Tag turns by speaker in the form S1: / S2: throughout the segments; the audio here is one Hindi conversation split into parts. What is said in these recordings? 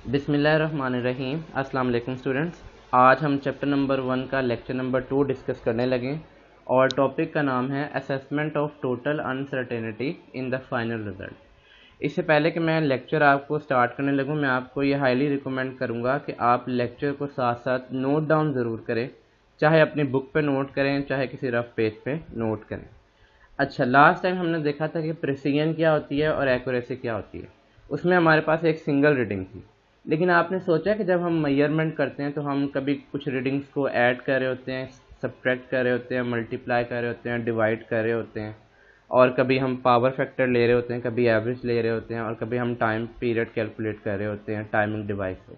S1: बिस्मिल्लाहिर्रहमानिर्रहीम। अस्सलाम वालेकुम स्टूडेंट्स। आज हम चैप्टर नंबर 1 का लेक्चर नंबर 2 डिस्कस करने लगे और टॉपिक का नाम है assessment of total uncertainty in the final result. इससे पहले कि मैं लेक्चर आपको स्टार्ट करने लगूं, मैं आपको ये हाईली रिकमेंड करूंगा कि आप लेक्चर को साथ साथ नोट डाउन ज़रूर करें, चाहे अपनी बुक पे नोट करें चाहे किसी रफ पेज पे नोट करें। अच्छा, लास्ट टाइम हमने देखा था कि प्रिसीजन क्या होती है और एक्यूरेसी क्या होती है। उसमें हमारे पास एक सिंगल रीडिंग थी, लेकिन आपने सोचा कि जब हम मेजरमेंट करते हैं तो हम कभी कुछ रीडिंग्स को ऐड कर रहे होते हैं, सब्ट्रैक्ट कर रहे होते हैं, मल्टीप्लाई कर रहे होते हैं, डिवाइड कर रहे होते हैं, और कभी हम पावर फैक्टर ले रहे होते हैं, कभी एवरेज ले रहे होते हैं, और कभी हम टाइम पीरियड कैलकुलेट कर रहे होते हैं टाइमिंग डिवाइस से।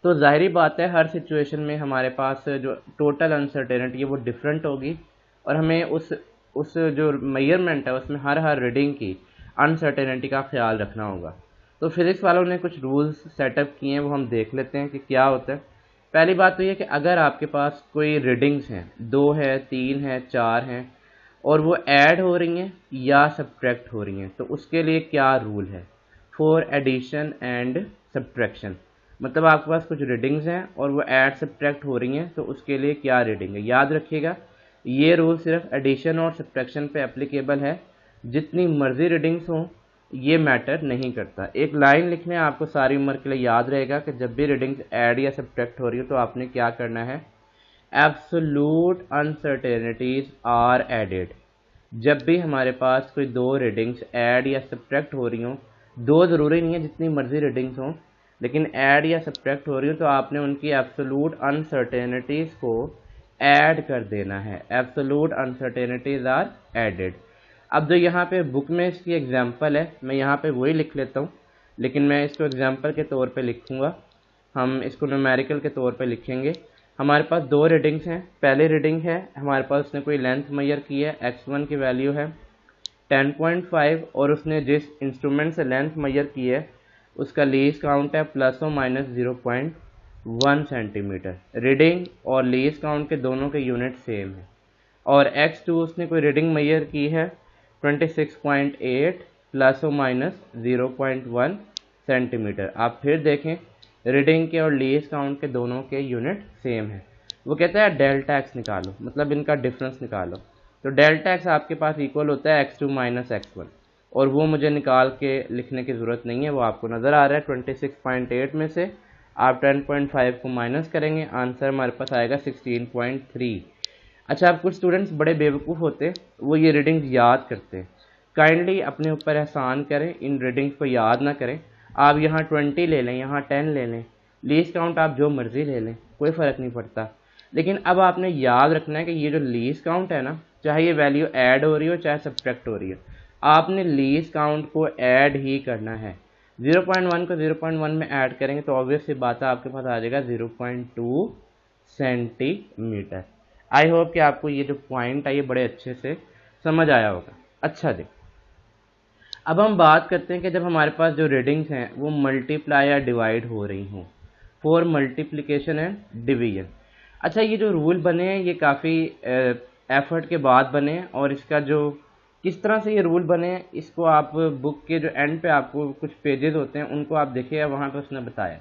S1: तो जाहिर बात है हर सिचुएशन में हमारे पास जो टोटल अनसर्टेनिटी है वो डिफरेंट होगी, और हमें उस जो मेजरमेंट है उसमें हर रीडिंग की अनसर्टेनिटी का ख्याल रखना होगा। तो फिज़िक्स वालों ने कुछ रूल्स सेटअप किए हैं, वो हम देख लेते हैं कि क्या होता है। पहली बात तो ये कि अगर आपके पास कोई रीडिंग्स हैं, 2 है, 3 है, 4 हैं, और वो ऐड हो रही हैं या सब्ट्रैक्ट हो रही हैं, तो उसके लिए क्या रूल है फॉर एडिशन एंड सब्ट्रैक्शन। मतलब आपके पास कुछ रीडिंग्स हैं और वो ऐड सब्ट्रैक्ट हो रही हैं, तो उसके लिए क्या रीडिंग है। याद रखिएगा, ये रूल सिर्फ एडिशन और सब्ट्रैक्शन पे एप्लीकेबल है। जितनी मर्जी रीडिंग्स हों ये मैटर नहीं करता। एक लाइन लिखने आपको सारी उम्र के लिए याद रहेगा कि जब भी रीडिंग्स ऐड या सब्ट्रैक्ट हो रही हो तो आपने क्या करना है, एब्सोल्यूट अनसर्टेनिटीज आर एडेड। जब भी हमारे पास कोई 2 रीडिंग्स ऐड या सब्ट्रैक्ट हो रही हों, 2 ज़रूरी नहीं है, जितनी मर्जी रीडिंग्स हों, लेकिन ऐड या सब्ट्रैक्ट हो रही हो तो आपने उनकी एब्सोल्यूट अनसर्टेनिटीज़ को ऐड कर देना है। Absolute uncertainties are added. अब जो यहाँ पे बुक में इसकी एग्जांपल है, मैं यहाँ पे वही लिख लेता हूँ, लेकिन मैं इसको एग्जांपल के तौर पे लिखूँगा। हम इसको न्यूमेरिकल के तौर पे लिखेंगे। हमारे पास 2 रीडिंग्स हैं। पहली रीडिंग है हमारे पास, उसने कोई लेंथ मेजर की है, x1 की वैल्यू है 10.5, और उसने जिस इंस्ट्रूमेंट से लेंथ मेजर की है उसका लीस्ट काउंट है ±0.1 सेंटीमीटर। रीडिंग और लीस्ट काउंट के दोनों के यूनिट सेम है। और x2 उसने कोई रीडिंग मेजर की है 26.8 ±0.1 सेंटीमीटर। आप फिर देखें, रीडिंग के और लीस्ट काउंट के दोनों के यूनिट सेम है। वो कहता है डेल्टा एक्स निकालो, मतलब इनका डिफरेंस निकालो। तो डेल्टा एक्स आपके पास इक्वल होता है x2 माइनस x1, और वो मुझे निकाल के लिखने की ज़रूरत नहीं है, वो आपको नज़र आ रहा है। 26.8 में से आप 10.5 को माइनस करेंगे, आंसर हमारे पास आएगा 16.3। अच्छा, अब कुछ स्टूडेंट्स बड़े बेवकूफ़ होते हैं, वो ये रीडिंग्स याद करते हैं। काइंडली अपने ऊपर एहसान करें, इन रीडिंग्स को याद ना करें। आप यहाँ 20 ले लें, यहाँ 10 ले लें, लीस्ट काउंट आप जो मर्ज़ी ले लें, कोई फ़र्क नहीं पड़ता। लेकिन अब आपने याद रखना है कि ये जो लीस्ट काउंट है ना, चाहे ये वैल्यू ऐड हो रही हो चाहे सब्ट्रैक्ट हो रही हो, आपने लीस्ट काउंट को ऐड ही करना है। 0.1 को 0.1 में ऐड करेंगे तो ऑब्वियस सी बात है आपके पास आ जाएगा 0.2 सेंटीमीटर। आई होप कि आपको ये जो पॉइंट है ये बड़े अच्छे से समझ आया होगा। अच्छा जी, अब हम बात करते हैं कि जब हमारे पास जो रीडिंग्स हैं वो मल्टीप्लाई या डिवाइड हो रही हों, फॉर मल्टीप्लिकेशन एंड डिवीजन। अच्छा, ये जो रूल बने हैं ये काफ़ी एफर्ट के बाद बने हैं, और इसका जो किस तरह से ये रूल बने हैं इसको आप बुक के जो एंड पे आपको कुछ पेजेस होते हैं उनको आप देखिए, वहाँ पे उसने बताया।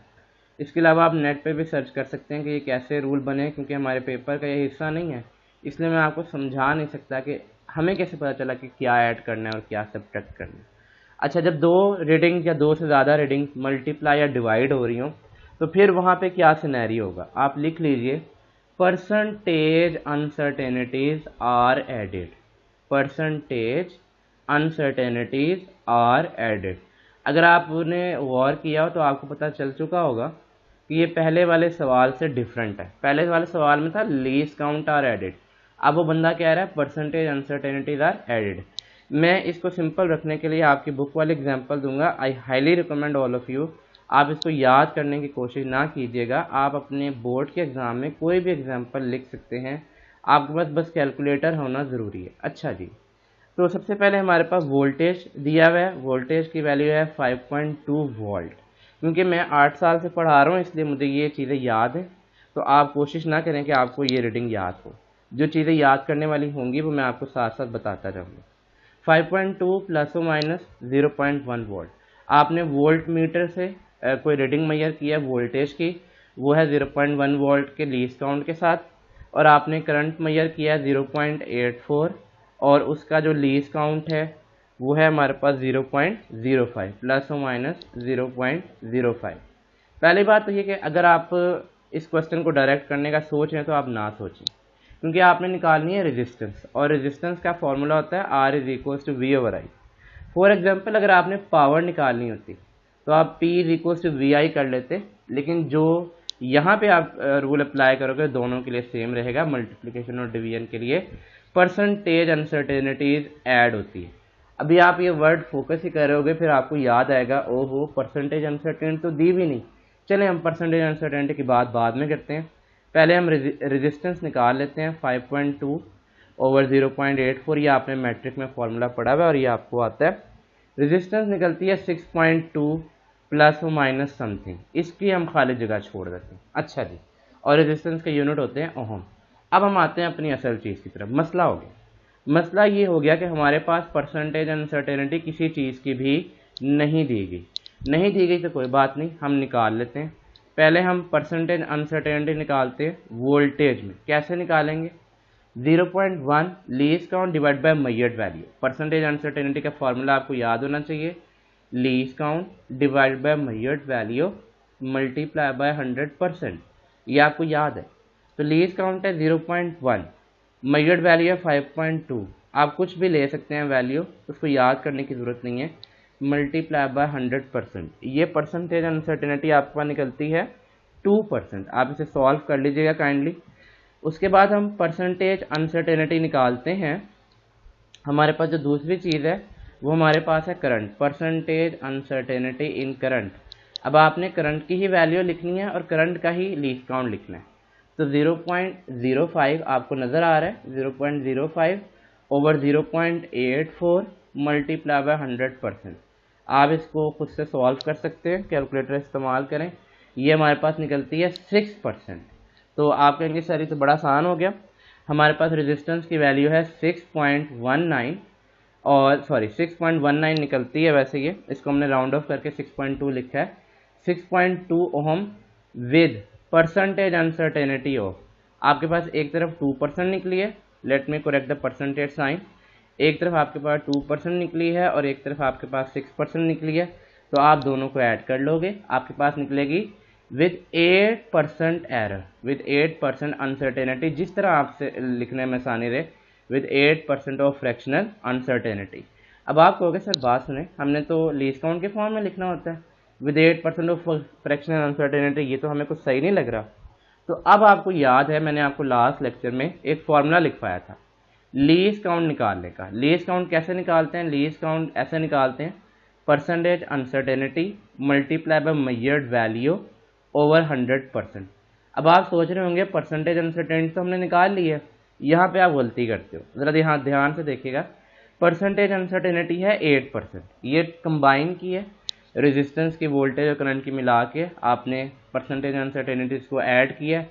S1: इसके अलावा आप नेट पे भी सर्च कर सकते हैं कि ये कैसे रूल बने हैं, क्योंकि हमारे पेपर का ये हिस्सा नहीं है, इसलिए मैं आपको समझा नहीं सकता कि हमें कैसे पता चला कि क्या ऐड करना है और क्या सब्ट्रैक्ट करना है। अच्छा, जब 2 रीडिंग्स या 2 से ज़्यादा रीडिंग्स मल्टीप्लाई या डिवाइड हो रही हों तो फिर वहाँ पे क्या सिनेरियो होगा, आप लिख लीजिए, percentage uncertainties are added. Percentage uncertainties are added. अगर आपने गौर किया हो तो आपको पता चल चुका होगा कि ये पहले वाले सवाल से डिफरेंट है। पहले वाले सवाल में था लीस्ट काउंट आर एडेड, अब वो बंदा कह रहा है परसेंटेज अनसर्टेनिटीज आर एडेड। मैं इसको सिंपल रखने के लिए आपकी बुक वाले एग्जांपल दूंगा। आई highly recommend all of you, आप इसको याद करने की कोशिश ना कीजिएगा, आप अपने बोर्ड के एग्ज़ाम में कोई भी एग्जांपल लिख सकते हैं, आपके पास बस कैलकुलेटर होना ज़रूरी है। अच्छा जी, तो सबसे पहले हमारे पास वोल्टेज दिया हुआ है, वोल्टेज की वैल्यू है 5.2 वोल्ट। क्योंकि मैं 8 साल से पढ़ा रहा हूँ इसलिए मुझे ये चीज़ें याद है, तो आप कोशिश ना करें कि आपको ये रीडिंग याद हो। जो चीज़ें याद करने वाली होंगी वो मैं आपको साथ साथ बताता जाऊँगा। 5.2 ± 0.1 वोल्ट। आपने वोल्ट मीटर से कोई रीडिंग मेजर की है वोल्टेज की, वो है 0.1 वोल्ट के लीस्ट काउंट के साथ, और आपने करंट मेजर किया है 0.84 और उसका जो लीस्ट काउंट है वो है हमारे पास 0.05 प्लस और माइनस 0.05। पहली बात तो ये कि अगर आप इस क्वेश्चन को डायरेक्ट करने का सोच रहे हैं तो आप ना सोचें, क्योंकि आपने निकालनी है रेजिस्टेंस, और रेजिस्टेंस का फॉर्मूला होता है R is equals to V/I। For example अगर आपने पावर निकालनी होती तो आप P is equals to VI कर लेते, लेकिन जो यहाँ पे आप रूल अप्लाई करोगे दोनों के लिए सेम रहेगा, मल्टीप्लिकेशन और डिवीजन के लिए परसेंटेज अनसर्टेनिटीज ऐड होती है। अभी आप ये वर्ड फोकस ही करोगे फिर आपको याद आएगा ओहो परसेंटेज अनसर्टेनिटी तो दी भी नहीं। चले हम परसेंटेज अनसर्टेनिटी की बात बाद में करते हैं, पहले हम रेजिस्टेंस निकाल लेते हैं। 5.2 ओवर 0.84, ये आपने मैट्रिक में फॉर्मूला पढ़ा हुआ है और ये आपको आता है। रेजिस्टेंस निकलती है 6.2 प्लस और माइनस समथिंग, इसकी हम खाली जगह छोड़ देते हैं। अच्छा जी, और रेजिस्टेंस के यूनिट होते हैं ओहम। अब हम आते हैं अपनी असल चीज़ की तरफ। मसला हो गया, मसला ये हो गया कि हमारे पास परसेंटेज अनसर्टेनिटी किसी चीज़ की भी नहीं दी गई तो कोई बात नहीं, हम निकाल लेते हैं। पहले हम परसेंटेज अनसर्टेनिटी निकालते हैं वोल्टेज में। कैसे निकालेंगे? 0.1 least count divide by measured value. Percentage uncertainty का फॉर्मूला आपको याद होना चाहिए, least count divide by measured value multiply by 100%, ये आपको याद है। तो लीस्ट काउंट है 0.1, मेजर्ड वैल्यू है 5.2। आप कुछ भी ले सकते हैं वैल्यू, उसको याद करने की ज़रूरत नहीं है, मल्टीप्लाई बाय 100%। ये परसेंटेज अनसर्टेनिटी आपके पास निकलती है 2%। आप इसे सॉल्व कर लीजिएगा काइंडली। उसके बाद हम परसेंटेज अनसर्टेनिटी निकालते हैं। हमारे पास जो दूसरी चीज़ है वो हमारे पास है करंट, परसेंटेज अनसर्टेनिटी इन करंट। अब आपने करंट की ही वैल्यू लिखनी है और करंट का ही लीस्ट काउंट लिखना है। तो 0.05 आपको नज़र आ रहा है, 0.05 ओवर 0.84 मल्टीप्लाई बाय 100%। आप इसको खुद से सॉल्व कर सकते हैं, कैलकुलेटर इस्तेमाल करें। ये हमारे पास निकलती है 6%। तो आप कहेंगे सर ये तो बड़ा आसान हो गया, हमारे पास रेजिस्टेंस की वैल्यू है 6.19 और 6.19 निकलती है। वैसे ये इसको हमने राउंड ऑफ करके 6.2 लिखा है। 6.2 ohm with percentage uncertainty of, आपके पास एक तरफ 2% निकली है, let me correct the percentage sign. एक तरफ आपके पास 2% निकली है और एक तरफ आपके पास 6% निकली है, तो आप दोनों को ऐड कर लोगे, आपके पास निकलेगी विद 8% एरर, विद 8% अनसर्टेनिटी। जिस तरह आपसे लिखने में आसानी रहे, विद 8% ऑफ फ्रैक्शनल अनसर्टेनिटी। अब आप कहोगे सर बात सुने, हमने तो लीस्ट काउंट के फॉर्म में लिखना होता है विद 8% ऑफ फ्रैक्शनल अनसर्टेनिटी, ये तो हमें कुछ सही नहीं लग रहा। तो अब आपको याद है मैंने आपको लास्ट लेक्चर में एक फॉर्मूला लिखवाया था लीस्ट काउंट निकालने का। लीस्ट काउंट कैसे निकालते हैं? लीस्ट काउंट ऐसे निकालते हैं, percentage uncertainty multiply by measured value over 100%। अब आप सोच रहे होंगे परसेंटेज अनसर्टेनिटी तो हमने निकाल ली है, यहाँ पे आप गलती करते हो। ज़रा यहाँ ध्यान से देखिएगा, परसेंटेज अनसर्टेनिटी है 8%, ये कंबाइन की है रेजिस्टेंस की वोल्टेज और करंट की मिला के आपने परसेंटेज अनसर्टेनिटीज को ऐड किया,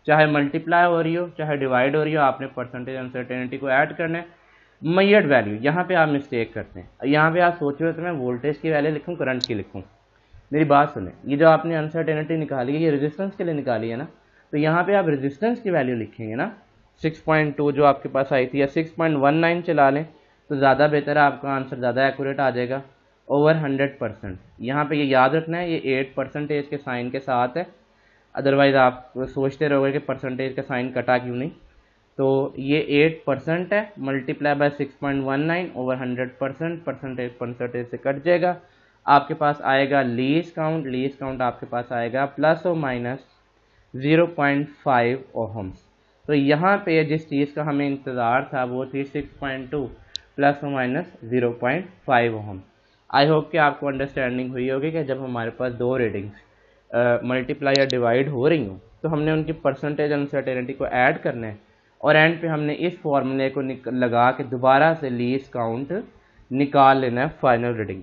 S1: चाहे मल्टीप्लाई हो रही हो चाहे डिवाइड हो रही हो, आपने परसेंटेज अनसर्टेनिटी को ऐड करना है। मेजर्ड वैल्यू, यहाँ पे आप मिस्टेक करते हैं, यहाँ पे आप सोच रहे हो तो मैं वोल्टेज की वैल्यू लिखूँ करंट की लिखूँ। मेरी बात सुने, ये जो आपने अनसर्टेनिटी निकाली है ये रेजिस्टेंस के लिए निकाली है ना, तो यहाँ पे आप रेजिस्टेंस की वैल्यू लिखेंगे ना, 6.2 जो आपके पास आई थी, या 6.19 चला लें तो ज़्यादा बेहतर है, आपका आंसर ज़्यादा एक्यूरेट आ जाएगा। ओवर 100%, यहाँ पे ये याद रखना है, ये 8% के साइन के साथ है, अदरवाइज़ आप सोचते रहोगे कि परसेंटेज का साइन कटा क्यों नहीं। तो ये 8% है मल्टीप्लाई बाय 6.19 ओवर 100%, परसेंटेज से कट जाएगा, आपके पास आएगा लीस्ट काउंट। लीस्ट काउंट आपके पास आएगा प्लस और माइनस 0.5 ओहम्स। तो यहाँ पे जिस चीज़ का हमें इंतज़ार था वो थी 6.2 प्लस और माइनस 0.5 ओहम। आई होप कि आपको अंडरस्टैंडिंग हुई होगी कि जब हमारे पास दो रीडिंग्स मल्टीप्लाई या डिवाइड हो रही हो तो हमने उनकी परसेंटेज अनसर्टेनिटी को ऐड करना है और एंड पे हमने इस फॉर्मूले को लगा के दोबारा से लीस्ट काउंट निकाल लेना है फाइनल रीडिंग।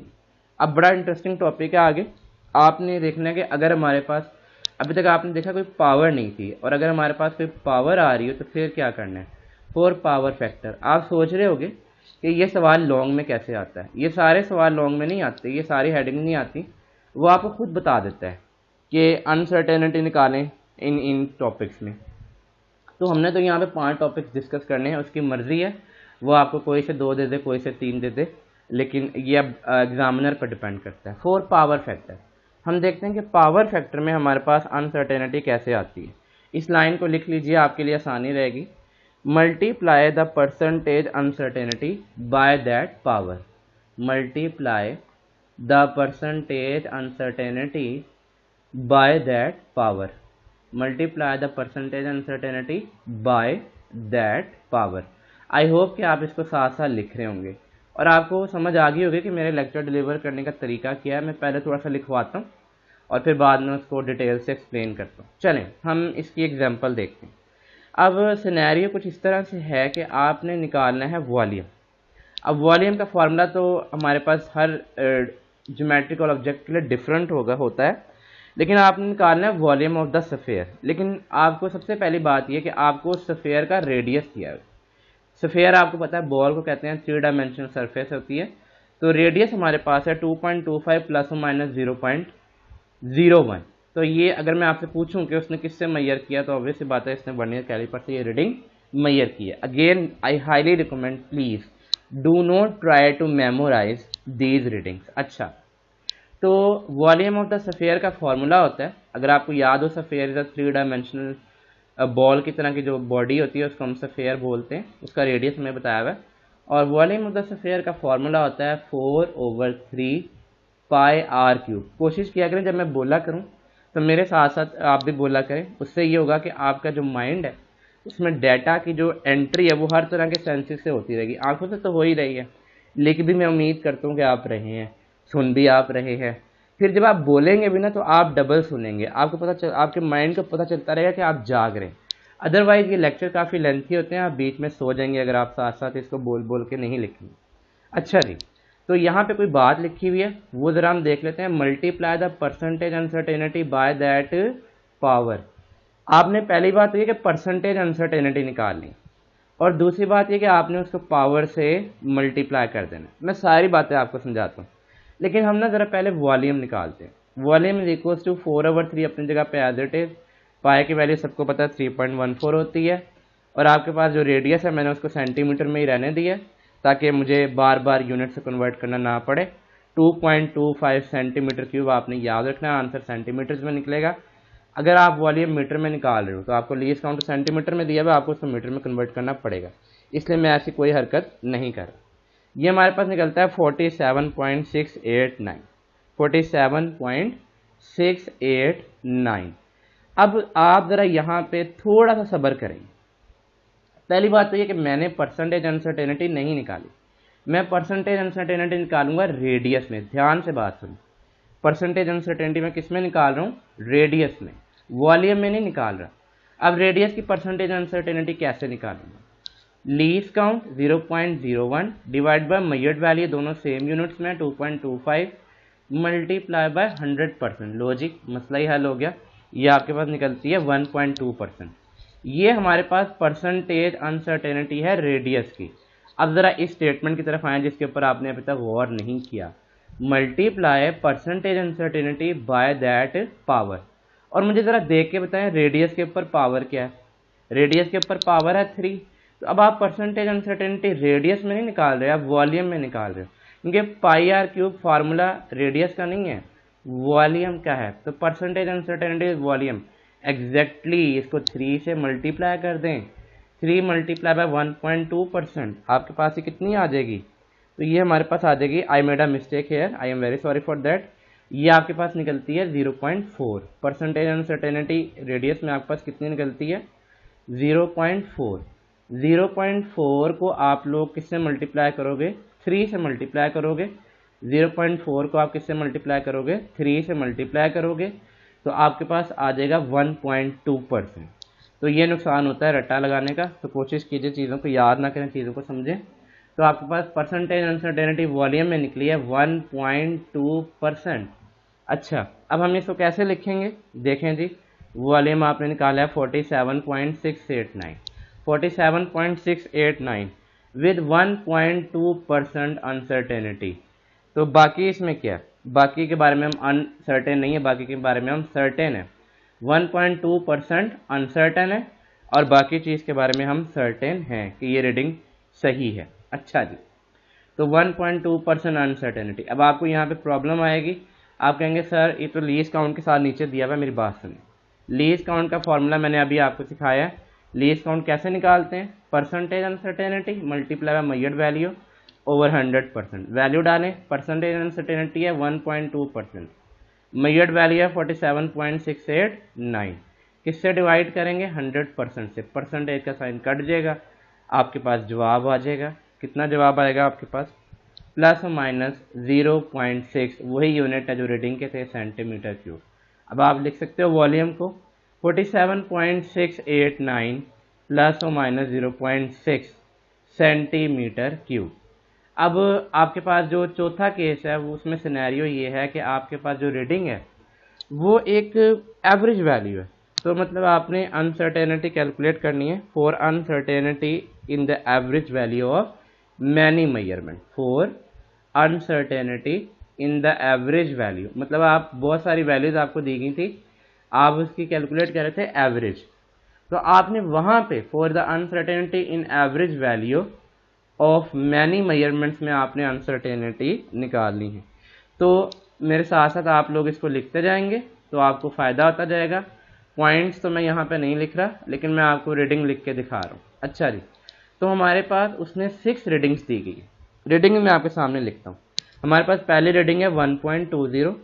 S1: अब बड़ा इंटरेस्टिंग टॉपिक है आगे, आपने देखना है कि अगर हमारे पास अभी तक आपने देखा कोई पावर नहीं थी और अगर हमारे पास कोई पावर आ रही हो तो फिर क्या करना है, 4 पावर फैक्टर। आप सोच रहे होगे कि ये सवाल लॉन्ग में कैसे आता है, ये सारे सवाल लॉन्ग में नहीं आते, ये सारी हेडिंग नहीं आती। वो आपको खुद बता देता है कि अनसर्टेनिटी निकालें इन टॉपिक्स में। तो हमने तो यहाँ पे 5 टॉपिक्स डिस्कस करने हैं, उसकी मर्जी है, वो आपको कोई से 2 दे दे, कोई से 3 दे दे, लेकिन ये अब एग्जामिनर पर डिपेंड करता है। 4 पावर फैक्टर, हम देखते हैं कि पावर फैक्टर में हमारे पास अनसर्टेनिटी कैसे आती है। इस लाइन को लिख लीजिए, आपके लिए आसानी रहेगी। Multiply the percentage uncertainty by that power, multiply the percentage uncertainty by that power, multiply the percentage uncertainty by that power. I hope कि आप इसको साथ साथ लिख रहे होंगे और आपको समझ आ गई होगी कि मेरे लेक्चर डिलीवर करने का तरीका क्या है। मैं पहले थोड़ा सा लिखवाता हूँ और फिर बाद में उसको डिटेल से एक्सप्लेन करता हूँ। चलें हम इसकी एग्जांपल देखते हैं। अब सिनेरियो कुछ इस तरह से है कि आपने निकालना है वॉल्यूम। अब वॉल्यूम का फॉर्मूला तो हमारे पास हर ज्योमेट्रिकल ऑब्जेक्ट के लिए डिफरेंट होता है, लेकिन आपने निकालना है वॉल्यूम ऑफ द स्फीयर। लेकिन आपको सबसे पहली बात यह कि आपको स्फीयर का रेडियस दिया है। स्फीयर आपको पता है बॉल को कहते हैं, 3 डायमेंशनल सरफेस होती है, तो रेडियस हमारे पास है 2.25 प्लस और माइनस 0.01। तो ये अगर मैं आपसे पूछूं कि उसने किससे मैयर किया, तो ऑब्वियस बात है इसने वर्नियर कैलिपर से ये रीडिंग मैयर की है। Again I highly recommend, please do not try to memorise these readings. अच्छा, तो वॉल्यूम ऑफ द स्फीयर का फॉर्मूला होता है, अगर आपको याद हो, sphere is a 3 dimensional ball की तरह की जो बॉडी होती है उसको हम स्फीयर बोलते हैं, उसका रेडियस हमें बताया हुआ है। और वॉल्यूम ऑफ द स्फीयर का फॉर्मूला होता है 4/3 पाई आर क्यूब। कोशिश किया करें जब मैं बोला करूं तो मेरे साथ साथ आप भी बोला करें, उससे ये होगा कि आपका जो माइंड है उसमें डाटा की जो एंट्री है वो हर तरह के सेंसेस से होती रहेगी। आंखों से तो हो ही रही है, लेकिन भी मैं उम्मीद करता हूँ कि आप रहे हैं, सुन भी आप रहे हैं, फिर जब आप बोलेंगे भी ना तो आप डबल सुनेंगे, आपके माइंड को पता चलता रहेगा कि आप जाग रहे हैं। अदरवाइज ये लेक्चर काफ़ी लेंथी होते हैं, आप बीच में सो जाएंगे अगर आप साथ साथ इसको बोल बोल के नहीं लिखेंगे। अच्छा जी, तो यहाँ पे कोई बात लिखी हुई है वो ज़रा हम देख लेते हैं। Multiply the percentage uncertainty by that power. आपने पहली बात ये कि परसेंटेज अनसर्टेनिटी निकालनी, और दूसरी बात ये कि आपने उसको पावर से मल्टीप्लाई कर देना। मैं सारी बातें आपको समझाता हूँ, लेकिन हम ना ज़रा पहले वॉल्यूम निकालते हैं। वॉल्यूम इज इक्वल्स टू 4/3 अपनी जगह पे एज इट इज। पाई की वैल्यू सबको पता है 3.14 होती है, और आपके पास जो रेडियस है मैंने उसको सेंटीमीटर में ही रहने दिया ताकि मुझे बार बार यूनिट से कन्वर्ट करना ना पड़े। 2.25 सेंटीमीटर क्यूब आपने याद रखना, आंसर सेंटीमीटर्स में निकलेगा। अगर आप वॉल्यूम मीटर में निकाल रहे हो तो आपको लीस्ट काउंट सेंटीमीटर में दिया हुआ, आपको उसको मीटर में कन्वर्ट करना पड़ेगा, इसलिए मैं ऐसी कोई हरकत नहीं कर रहा। ये हमारे पास निकलता है 47.689, 47.689। अब आप ज़रा यहाँ पे थोड़ा सा सब्र करें। पहली बात तो ये कि मैंने परसेंटेज अनसर्टेनिटी नहीं निकाली, मैं परसेंटेज अनसर्टेनिटी निकालूंगा रेडियस में। ध्यान से बात सुनो, परसेंटेज अनसर्टेनिटी में किस में निकाल रहा हूँ? रेडियस में, वॉल्यूम में नहीं निकाल रहा। अब रेडियस की परसेंटेज अनसर्टेनिटी कैसे निकालूंगा? Least count 0.01 divide by measured value, दोनों सेम यूनिट्स में 2.25 मल्टीप्लाई बाय 100%। लॉजिक, मसला ही हल हो गया। ये आपके पास निकलती है 1.2%। ये हमारे पास परसेंटेज अनसर्टेनिटी है रेडियस की। अब ज़रा इस स्टेटमेंट की तरफ आए जिसके ऊपर आपने अभी तक गौर नहीं किया। Multiply percentage uncertainty by that power. और मुझे ज़रा देख के बताएं रेडियस के ऊपर पावर क्या है? रेडियस के ऊपर पावर है 3। तो अब आप परसेंटेज अनसर्टेनिटी रेडियस में नहीं निकाल रहे, आप वॉल्यूम में निकाल रहे हो, क्योंकि पाई आर क्यूब फार्मूला रेडियस का नहीं है, वॉल्यूम का है। तो परसेंटेज अनसर्टेनिटी वॉल्यूम, एग्जैक्टली इसको 3 से मल्टीप्लाई कर दें, 3 मल्टीप्लाई बाय 1.2%, आपके पास ये कितनी आ जाएगी? तो ये हमारे पास आ जाएगी, I made a mistake here, I am very sorry for that. ये आपके पास निकलती है 0.4। परसेंटेज अनसर्टेनिटी रेडियस में आपके पास कितनी निकलती है? 0.4। 0.4 को आप लोग किससे मल्टीप्लाई करोगे? 3 से मल्टीप्लाई करोगे। 0.4 को आप किससे मल्टीप्लाई करोगे? 3 से मल्टीप्लाई करोगे, तो आपके पास आ जाएगा 1.2%। तो ये नुकसान होता है रट्टा लगाने का, तो कोशिश कीजिए चीज़ों को याद ना करें, चीज़ों को समझें। तो आपके पास परसेंटेज अनसर्टेनिटी वॉल्यूम में निकली है 1.2%। अच्छा, अब हम इसको कैसे लिखेंगे? देखें जी, वॉल्यूम आपने निकाला है 47.689, 47.689 विद 1.2% अनसर्टेनिटी। तो बाकी इसमें क्या है? बाकी के बारे में हम अनसर्टेन नहीं है, बाकी के बारे में हम सर्टेन है। 1.2% अनसर्टेन है और बाकी चीज़ के बारे में हम सर्टेन हैं कि ये रीडिंग सही है। अच्छा जी, तो 1.2% अनसर्टेनिटी। अब आपको यहाँ पे प्रॉब्लम आएगी, आप कहेंगे सर ये तो लीज काउंट के साथ नीचे दिया हुआ है। मेरी बात सुनिए, लीज काउंट का फॉर्मूला मैंने अभी आपको सिखाया है। लीज काउंट कैसे निकालते हैं, percentage uncertainty multiply by measured value over 100%। Value डालें, परसेंटेज अनसर्टेनिटी है 1.2%, मेजर्ड वैल्यू है 47.689। किससे डिवाइड करेंगे, 100% से। परसेंटेज का साइन कट जाएगा, आपके पास जवाब आ जाएगा। कितना जवाब आएगा आपके पास, प्लस माइनस 0.6, वही यूनिट है जो रीडिंग के थे, सेंटीमीटर क्यूब। अब आप लिख सकते हो वॉल्यूम को 47.689 प्लस माइनस 0.6 सेंटीमीटर क्यूब। अब आपके पास जो चौथा केस है वो उसमें सिनेरियो ये है कि आपके पास जो रीडिंग है वो एक एवरेज वैल्यू है। तो मतलब आपने अनसर्टेनिटी कैलकुलेट करनी है for uncertainty in the average value of many measurement. For uncertainty in the average value, मतलब आप बहुत सारी वैल्यूज आपको दी गई थी, आप उसकी कैलकुलेट कर रहे थे एवरेज। तो आपने वहाँ पे for the uncertainty in average value of many measurements में आपने अनसर्टेनिटी निकालनी है। तो मेरे साथ साथ आप लोग इसको लिखते जाएंगे तो आपको फ़ायदा होता जाएगा। पॉइंट्स तो मैं यहाँ पे नहीं लिख रहा, लेकिन मैं आपको रीडिंग लिख के दिखा रहा हूँ। अच्छा जी, तो हमारे पास उसने 6 रीडिंग्स दी गई है। रीडिंग मैं आपके सामने लिखता हूँ। हमारे पास पहली रीडिंग है 1.20,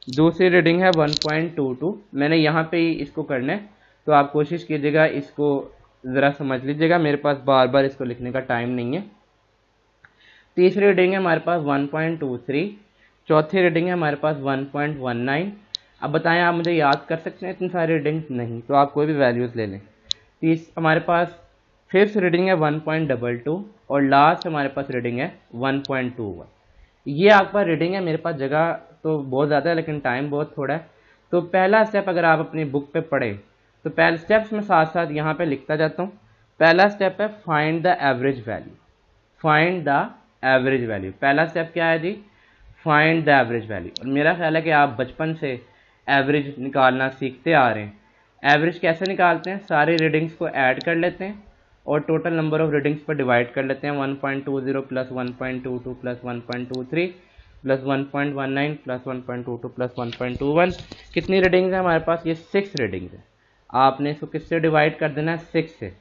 S1: दूसरी रीडिंग है 1.22। मैंने यहाँ पे ही इसको करना है, तो आप कोशिश कीजिएगा इसको ज़रा समझ लीजिएगा, मेरे पास बार बार इसको लिखने का टाइम नहीं है। तीसरी रीडिंग है हमारे पास 1.23, चौथी रीडिंग है हमारे पास 1.19। अब बताएं, आप मुझे याद कर सकते हैं इतनी सारी रीडिंग? नहीं, तो आप कोई भी वैल्यूज़ ले लें। हमारे पास फिफ्थ रीडिंग है 1.22 और लास्ट हमारे पास रीडिंग है 1.21। ये आपके पास रीडिंग है। मेरे पास जगह तो बहुत ज़्यादा है लेकिन टाइम बहुत थोड़ा है। तो पहला स्टेप अगर आप अपनी बुक पे पढ़ें तो पहले स्टेप्स में साथ साथ यहाँ पे लिखता जाता हूँ। पहला स्टेप है find the average value. Find the average value, पहला स्टेप क्या है जी, फाइंड द एवरेज वैल्यू। और मेरा ख्याल है कि आप बचपन से एवरेज निकालना सीखते आ रहे हैं। एवरेज कैसे निकालते हैं, सारी रीडिंग्स को ऐड कर लेते हैं और टोटल नंबर ऑफ रीडिंग्स पर डिवाइड कर लेते हैं। 1.20 plus 1.22 plus 1.23 plus 1.19 plus 1.22 plus 1.21। कितनी रीडिंग्स है हमारे पास, ये 6 रीडिंग्स है। आपने इसको किससे डिवाइड कर देना है, 6 से।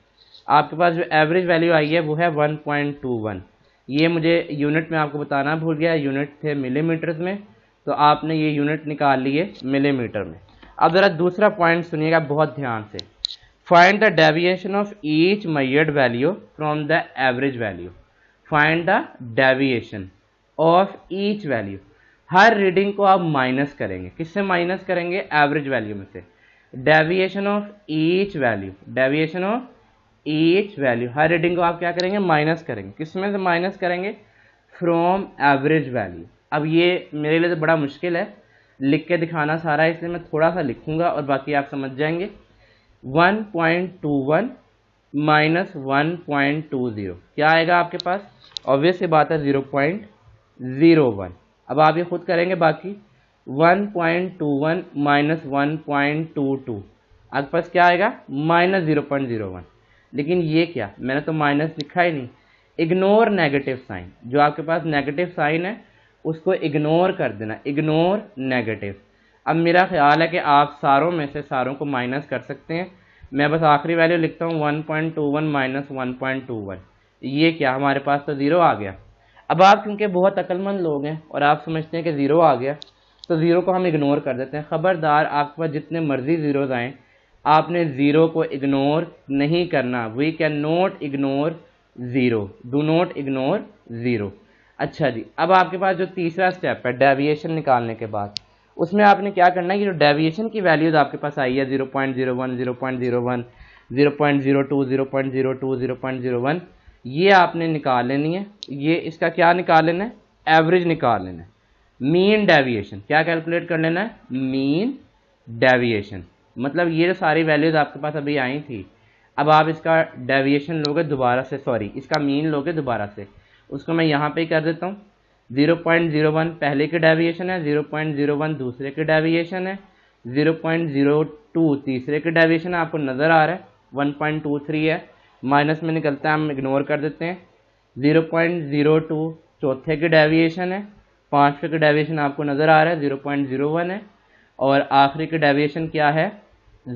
S1: आपके पास जो एवरेज वैल्यू आई है वो है 1.21। ये मुझे यूनिट में आपको बताना भूल गया, यूनिट थे मिलीमीटर्स में, तो आपने ये यूनिट निकाल लिए मिलीमीटर में। अब ज़रा दूसरा पॉइंट सुनिएगा बहुत ध्यान से। Find the deviation of each measured value from the average value. Find the deviation of each value. Her reading को आप माइनस करेंगे। किससे माइनस करेंगे, एवरेज वैल्यू में से। Deviation of each value, deviation of each value, her reading को आप क्या करेंगे, माइनस करेंगे। किस में से माइनस करेंगे, फ्रॉम एवरेज वैल्यू। अब ये मेरे लिए तो बड़ा मुश्किल है लिख के दिखाना सारा, इसलिए मैं थोड़ा सा लिखूंगा और बाकी आप समझ जाएंगे। 1.21 माइनस 1.20 क्या आएगा आपके पास, ऑब्वियस सी बात है 0.01। अब आप ये खुद करेंगे बाकी। 1.21 माइनस 1.22 आपके पास क्या आएगा, माइनस 0.01। लेकिन ये क्या, मैंने तो माइनस लिखा ही नहीं। इग्नोर नेगेटिव साइन, जो आपके पास नेगेटिव साइन है उसको इग्नोर कर देना, इग्नोर नेगेटिव। अब मेरा ख्याल है कि आप सारों में से सारों को माइनस कर सकते हैं। मैं बस आखिरी वैल्यू लिखता हूँ 1.21 माइनस 1.21। ये क्या, हमारे पास तो 0 आ गया। अब आप क्योंकि बहुत अक्लमंद लोग हैं और आप समझते हैं कि 0 आ गया तो 0 को हम इग्नोर कर देते हैं। ख़बरदार, आपके पास जितने मर्जी ज़ीरोज़ आएँ, आपने 0 को इग्नोर नहीं करना। We can not ignore 0, do not ignore 0। अच्छा जी, अब आपके पास जो तीसरा स्टेप है डेविएशन निकालने के बाद, उसमें आपने क्या करना है कि जो डेविएशन की वैल्यूज़ आपके पास आई है 0.01, 0.01, 0.02, 0.02, 0.01, ये आपने निकाल लेनी है। ये इसका क्या निकाल लेना है, एवरेज निकाल लेना है। मीन डेविएशन क्या कैलकुलेट कर लेना है, मीन डेविएशन। मतलब ये जो सारी वैल्यूज़ आपके पास अभी आई थी, अब आप इसका डेविएशन लोगे दोबारा से, सॉरी इसका मीन लोगे दोबारा से। उसको मैं यहाँ पे ही कर देता हूँ। 0.01 पहले की डेविएशन है, 0.01 दूसरे की डेविएशन है, 0.02 तीसरे की डेविएशन है, आपको नज़र आ रहा है 1.23 है, माइनस में निकलता है, हम इग्नोर कर देते हैं। 0.02 चौथे की डेविएशन है, पाँचवें की डेविएशन आपको नज़र आ रहा है 0.01 है, और आखिरी की डेविएशन क्या है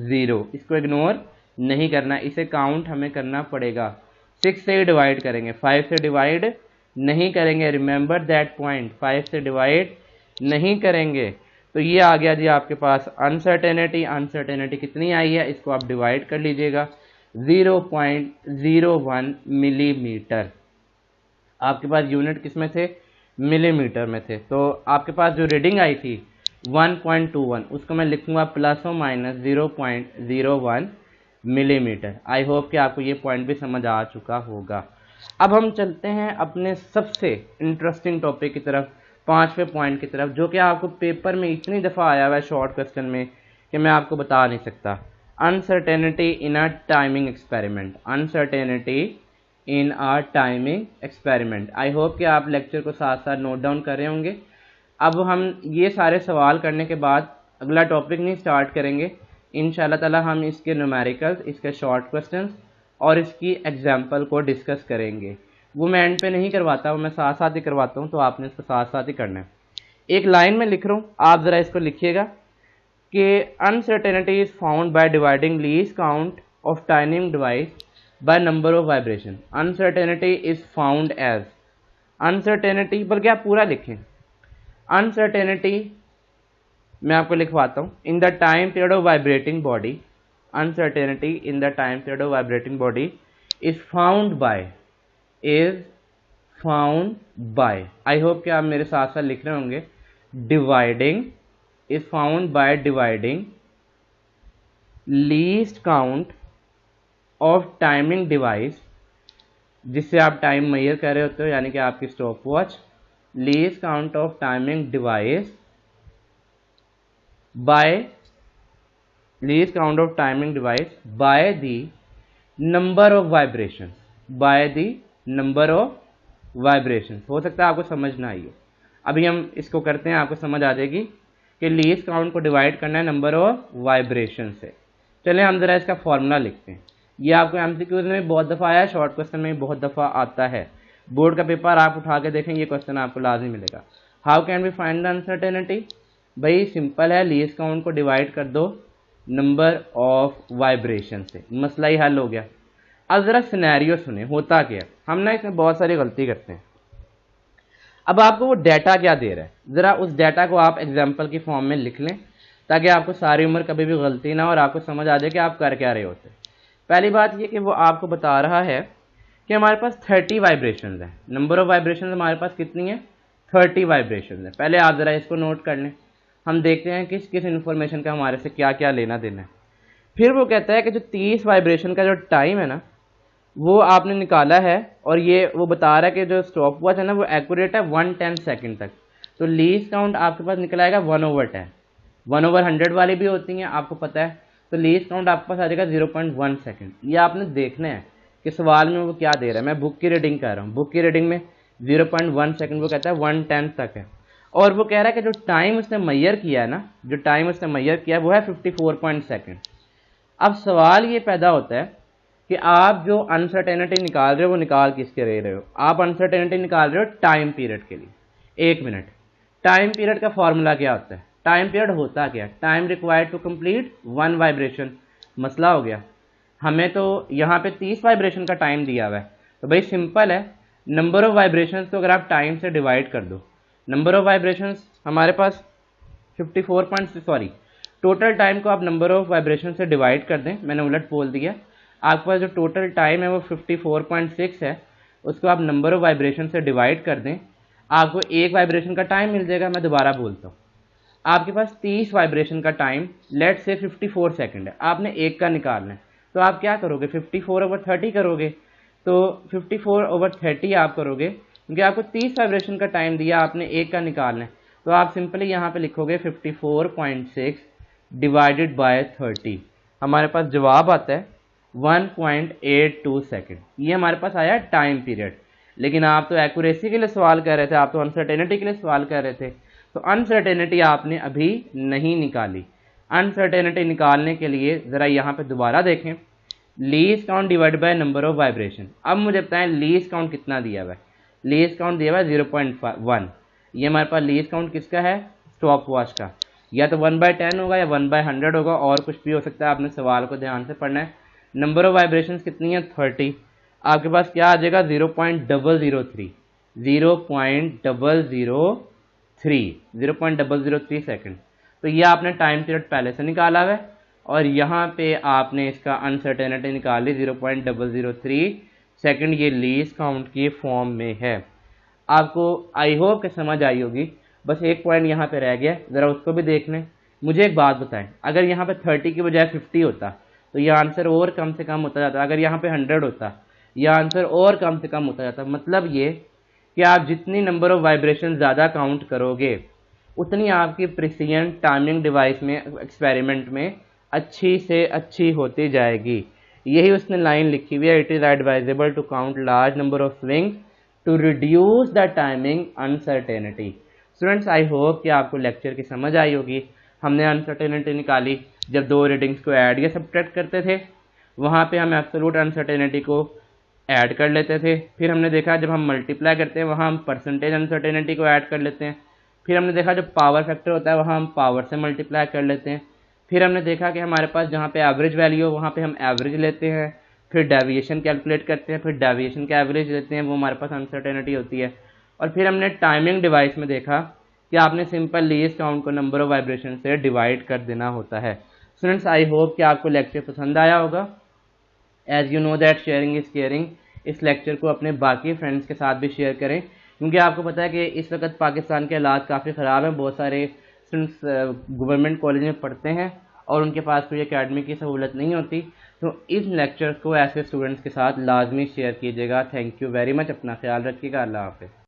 S1: 0। इसको इग्नोर नहीं करना, इसे काउंट हमें करना पड़ेगा। 6 से डिवाइड करेंगे, 5 से डिवाइड नहीं करेंगे, रिमेंबर दैट पॉइंट, 5 से डिवाइड नहीं करेंगे। तो ये आ गया जी आपके पास अनसर्टेनिटी। अनसर्टेनिटी कितनी आई है, इसको आप डिवाइड कर लीजिएगा, 0.01 मिलीमीटर। आपके पास यूनिट किस में थे, मिलीमीटर में थे। तो आपके पास जो रीडिंग आई थी 1.21, उसको मैं लिखूंगा प्लस और माइनस 0.01 मिलीमीटर। आई होप कि आपको ये पॉइंट भी समझ आ चुका होगा। अब हम चलते हैं अपने सबसे इंटरेस्टिंग टॉपिक की तरफ, पांचवें पॉइंट की तरफ, जो कि आपको पेपर में इतनी दफ़ा आया हुआ है शॉर्ट क्वेश्चन में कि मैं आपको बता नहीं सकता। अनसर्टेनिटी इन अ टाइमिंग एक्सपेरिमेंट। अनसर्टेनिटी इन अ टाइमिंग एक्सपेरिमेंट। आई होप कि आप लेक्चर को साथ साथ नोट डाउन कर रहे होंगे। अब हम ये सारे सवाल करने के बाद अगला टॉपिक नहीं स्टार्ट करेंगे, इंशाल्लाह ताला हम इसके न्यूमेरिकल्स, इसके शॉर्ट क्वेश्चंस और इसकी एग्जाम्पल को डिस्कस करेंगे। वो मैं एंड पे नहीं करवाता, वो मैं साथ साथ ही करवाता हूँ, तो आपने इसको साथ साथ ही करना है। एक लाइन में लिख रहा हूँ, आप ज़रा इसको लिखिएगा कि uncertainty is found by dividing least count of timing device by number of vibration. Uncertainty is found as, uncertainty बल्कि आप पूरा लिखें, अनसर्टेनिटी मैं आपको लिखवाता हूँ, in the time period of vibrating body, uncertainty in the time period of vibrating body is found by, I hope कि आप मेरे साथ साथ लिख रहे होंगे, dividing, is found by dividing least count of timing device, जिससे आप टाइम मेजर कर रहे होते हो, यानी कि आपकी stop watch, least count of timing device bye least count of timing device by the number of vibrations, by the number of vibrations. हो सकता है आपको समझ ना आई हो, अभी हम इसको करते हैं, आपको समझ आ जाएगी कि लीस्ट काउंट को डिवाइड करना है नंबर ऑफ वाइब्रेशन से। चलिए हम जरा इसका फॉर्मूला लिखते हैं। ये आपको एमसीक्यूज में बहुत दफ़ा आया है, शॉर्ट क्वेश्चन में बहुत दफ़ा आता है। बोर्ड का पेपर आप उठा के देखें, ये क्वेश्चन आपको लाजमी मिलेगा। How can we find the uncertainty? भाई सिंपल है, लीस्ट काउंट को डिवाइड कर दो नंबर ऑफ वाइब्रेशन से, मसला ही हल हो गया। अब ज़रा सिनेरियो सुने, होता क्या है, हम ना इसमें बहुत सारी गलती करते हैं। अब आपको वो डाटा क्या दे रहा है, ज़रा उस डाटा को आप एग्जाम्पल की फॉर्म में लिख लें, ताकि आपको सारी उम्र कभी भी गलती ना हो और आपको समझ आ जाए कि आप कर क्या रहे होते। पहली बात ये कि वो आपको बता रहा है कि हमारे पास 30 वाइब्रेशन है, नंबर ऑफ वाइब्रेशन हमारे पास कितनी है, 30 वाइब्रेशन है। पहले आप ज़रा इसको नोट कर लें, हम देखते हैं किस किस इन्फॉर्मेशन का हमारे से क्या क्या लेना देना है। फिर वो कहता है कि जो 30 वाइब्रेशन का जो टाइम है ना, वो आपने निकाला है, और ये वो बता रहा है कि जो स्टॉप वॉच है ना वो एक्यूरेट है 110 सेकंड तक। तो लीस्ट काउंट आपके पास निकल आएगा 1/10, 1/100 वाली भी होती हैं आपको पता है। तो लीस्ट काउंट आपके पास आ जाएगा 0.1 सेकंड। ये आपने देखना है कि सवाल में वो क्या दे रहा है। मैं बुक की रीडिंग कर रहा हूँ, बुक की रीडिंग में 0.1 सेकंड वो कहता है 110 तक है, और वो कह रहा है कि जो टाइम उसने मैयर किया है ना, जो टाइम उसने मैयर किया है वो है 54 सेकंड। अब सवाल ये पैदा होता है कि आप जो अनसर्टेनिटी निकाल रहे हो वो निकाल किसके रहे हो, आप अनसर्टेनिटी निकाल रहे हो टाइम पीरियड के लिए। 1 मिनट, टाइम पीरियड का फॉर्मूला क्या होता है, टाइम पीरियड होता क्या, time required to complete 1 vibration. मसला हो गया, हमें तो यहाँ पे 30 वाइब्रेशन का टाइम दिया हुआ है, तो भाई सिंपल है, नंबर ऑफ वाइब्रेशन को अगर आप टाइम से डिवाइड कर दो, नंबर ऑफ वाइब्रेशन हमारे पास 54 सॉरी टोटल टाइम को आप नंबर ऑफ वाइब्रेशन से डिवाइड कर दें, मैंने उलट बोल दिया, आपके पास जो टोटल टाइम है वो 54.6 है, उसको आप नंबर ऑफ वाइब्रेशन से डिवाइड कर दें, आपको एक वाइब्रेशन का टाइम मिल जाएगा। मैं दोबारा बोलता हूँ, आपके पास 30 वाइब्रेशन का टाइम लेट से 54 सेकंड है, आपने एक का निकालना है, तो आप क्या करोगे 54/30 करोगे, तो 54/30 आप करोगे, क्योंकि आपको 30 वाइब्रेशन का टाइम दिया, आपने एक का निकालना है, तो आप सिंपली यहाँ पे लिखोगे 54.6 डिवाइडेड बाय 30, हमारे पास जवाब आता है 1.82 सेकेंड। ये हमारे पास आया टाइम पीरियड। लेकिन आप तो एक्यूरेसी के लिए सवाल कर रहे थे, आप तो अनसर्टेनिटी के लिए सवाल कर रहे थे। तो अनसर्टेनिटी आपने अभी नहीं निकाली। अनसर्टेनिटी निकालने के लिए ज़रा यहाँ पे दोबारा देखें, least count divide by number of vibration. अब मुझे बताएं लीस्ट काउंट कितना दिया हुआ है। लीस्ट काउंट दिया हुआ है 0.1। ये हमारे पास लीस्ट काउंट किसका है, स्टॉप वॉच का। या तो 1/10 होगा या 1/100 होगा, और कुछ भी हो सकता है, आपने सवाल को ध्यान से पढ़ना है। नंबर ऑफ वाइब्रेशन कितनी है, 30। आपके पास क्या आ जाएगा, 0.003, 0.003 सेकेंड। तो ये आपने टाइम पीरियड पहले से निकाला हुआ है, और यहाँ पे आपने इसका अनसर्टेनिटी निकाली 0.003 सेकेंड। ये लीस्ट काउंट की फॉर्म में है। आपको आई होप कि समझ आई होगी। बस एक पॉइंट यहाँ पे रह गया, ज़रा उसको भी देख लें। मुझे एक बात बताएं, अगर यहाँ पे 30 की बजाय 50 होता तो यह आंसर और कम से कम होता जाता। अगर यहाँ पे 100 होता, यह आंसर और कम से कम होता जाता। मतलब ये कि आप जितनी नंबर ऑफ वाइब्रेशन ज़्यादा काउंट करोगे, उतनी आपकी प्रिसीजन टाइमिंग डिवाइस में, एक्सपेरिमेंट में अच्छी से अच्छी होती जाएगी। यही उसने लाइन लिखी हुई है, it is advisable to count large number of swings to reduce the timing uncertainty. Students, I hope कि आपको लेक्चर की समझ आई होगी। हमने अनसर्टेनिटी निकाली जब दो रीडिंग्स को ऐड या सब्ट्रैक्ट करते थे, वहाँ पे हम एब्सोल्यूट अनसर्टेनिटी को ऐड कर लेते थे। फिर हमने देखा जब हम मल्टीप्लाई करते हैं वहाँ हम परसेंटेज अनसर्टेनिटी को ऐड कर लेते हैं। फिर हमने देखा जब पावर फैक्टर होता है वहाँ हम पावर से मल्टीप्लाई कर लेते हैं। फिर हमने देखा कि हमारे पास जहाँ पे एवरेज वैल्यू हो वहाँ पे हम एवरेज लेते हैं। फिर डेविएशन कैलकुलेट करते हैं, फिर डेविएशन का एवरेज लेते हैं, वो हमारे पास अनसर्टेनिटी होती है। और फिर हमने टाइमिंग डिवाइस में देखा कि आपने सिंपल लीस्ट काउंट को नंबर ऑफ वाइब्रेशन से डिवाइड कर देना होता है। स्टूडेंट्स, आई होप कि आपको लेक्चर पसंद आया होगा। As you know that sharing is caring. इस लेक्चर को अपने बाकी फ्रेंड्स के साथ भी शेयर करें, क्योंकि आपको पता है कि इस वक्त पाकिस्तान के हालात काफ़ी ख़राब हैं। बहुत सारे स्टूडेंट्स गवर्नमेंट कॉलेज में पढ़ते हैं और उनके पास कोई एकेडमी की सहूलत नहीं होती। तो इस लेक्चर को ऐसे स्टूडेंट्स के साथ लाजमी शेयर कीजिएगा। Thank you very much. अपना ख्याल रखिएगा। अल्लाह हाफ़िज़।